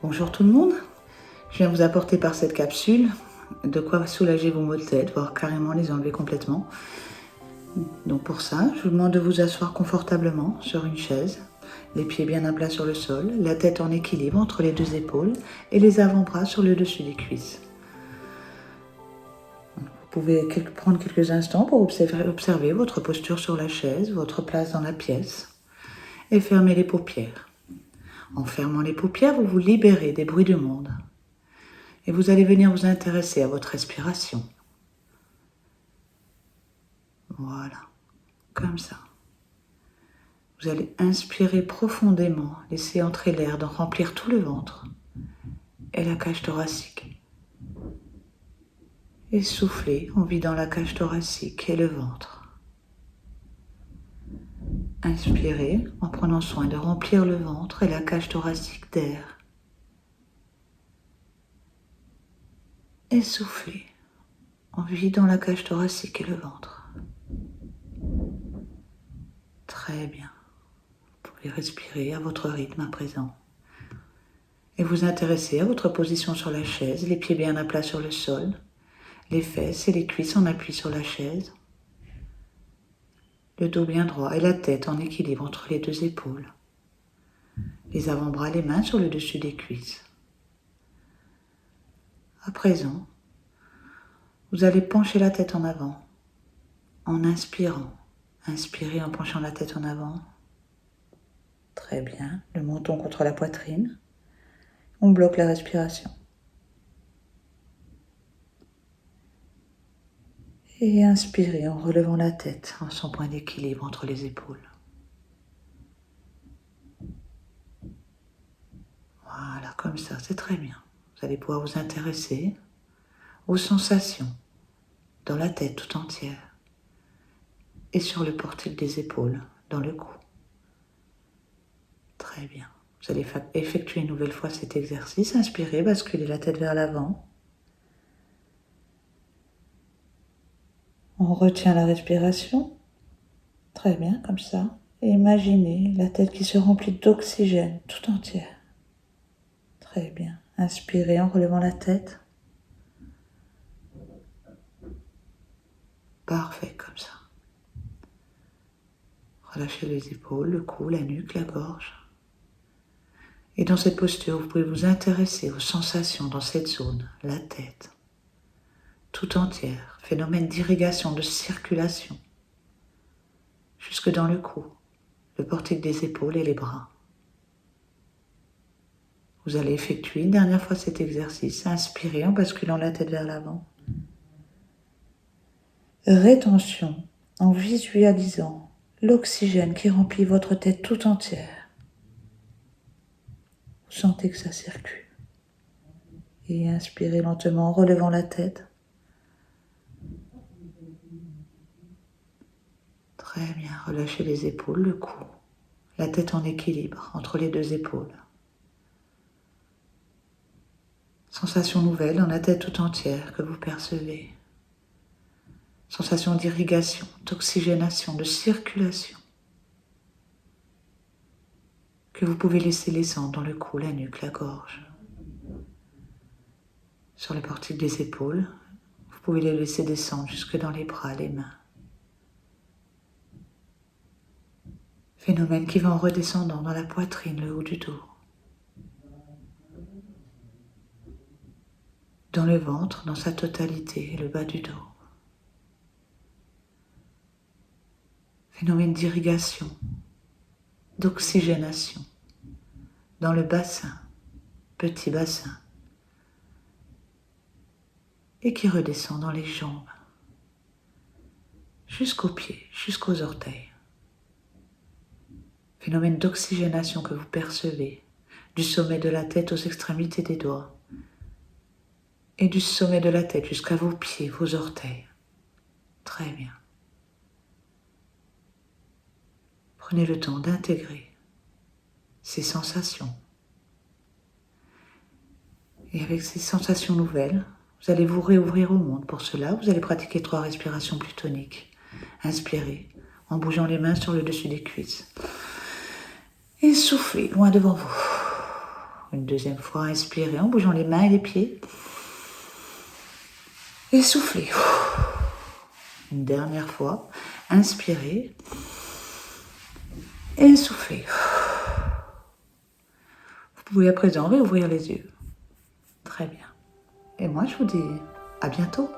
Bonjour tout le monde, je viens vous apporter par cette capsule de quoi soulager vos maux de tête, voire carrément les enlever complètement. Donc pour ça, je vous demande de vous asseoir confortablement sur une chaise, les pieds bien à plat sur le sol, la tête en équilibre entre les deux épaules et les avant-bras sur le dessus des cuisses. Vous pouvez prendre quelques instants pour observer votre posture sur la chaise, votre place dans la pièce et fermer les paupières. En fermant les paupières, vous vous libérez des bruits du monde. Et vous allez venir vous intéresser à votre respiration. Voilà, comme ça. Vous allez inspirer profondément, laisser entrer l'air, d'en remplir tout le ventre et la cage thoracique. Et soufflez en vidant la cage thoracique et le ventre. Inspirez en prenant soin de remplir le ventre et la cage thoracique d'air. Et soufflez en vidant la cage thoracique et le ventre. Très bien. Vous pouvez respirer à votre rythme à présent. Et vous intéresser à votre position sur la chaise, les pieds bien à plat sur le sol, les fesses et les cuisses en appui sur la chaise, le dos bien droit et la tête en équilibre entre les deux épaules, les avant-bras, les mains sur le dessus des cuisses. À présent, vous allez pencher la tête en avant en inspirant. Inspirez en penchant la tête en avant. Très bien, le menton contre la poitrine. On bloque la respiration. Et inspirez en relevant la tête en son point d'équilibre entre les épaules. Voilà, comme ça, c'est très bien. Vous allez pouvoir vous intéresser aux sensations dans la tête tout entière et sur le portique des épaules, dans le cou. Très bien. Vous allez effectuer une nouvelle fois cet exercice. Inspirez, basculez la tête vers l'avant. On retient la respiration. Très bien, comme ça. Et imaginez la tête qui se remplit d'oxygène tout entière. Très bien. Inspirez en relevant la tête. Parfait, comme ça. Relâchez les épaules, le cou, la nuque, la gorge. Et dans cette posture, vous pouvez vous intéresser aux sensations dans cette zone, la tête, tout entière, phénomène d'irrigation, de circulation, jusque dans le cou, le portique des épaules et les bras. Vous allez effectuer une dernière fois cet exercice. Inspirez en basculant la tête vers l'avant. Rétention en visualisant l'oxygène qui remplit votre tête tout entière. Vous sentez que ça circule. Et inspirez lentement en relevant la tête. Très bien, relâchez les épaules, le cou, la tête en équilibre entre les deux épaules. Sensation nouvelle dans la tête tout entière que vous percevez. Sensation d'irrigation, d'oxygénation, de circulation que vous pouvez laisser descendre dans le cou, la nuque, la gorge. Sur le portique des épaules, vous pouvez les laisser descendre jusque dans les bras, les mains. Phénomène qui va en redescendant dans la poitrine, le haut du dos. Dans le ventre, dans sa totalité, et le bas du dos. Phénomène d'irrigation, d'oxygénation, dans le bassin, petit bassin, et qui redescend dans les jambes, jusqu'aux pieds, jusqu'aux orteils. Phénomène d'oxygénation que vous percevez du sommet de la tête aux extrémités des doigts et du sommet de la tête jusqu'à vos pieds, vos orteils. Très bien. Prenez le temps d'intégrer ces sensations. Et avec ces sensations nouvelles, vous allez vous réouvrir au monde. Pour cela, vous allez pratiquer 3 respirations plutoniques. Inspirez en bougeant les mains sur le dessus des cuisses. Et soufflez loin devant vous. Une deuxième fois, inspirez en bougeant les mains et les pieds. Et soufflez. Une dernière fois, inspirez et soufflez. Vous pouvez à présent réouvrir les yeux. Très bien. Et moi, je vous dis à bientôt.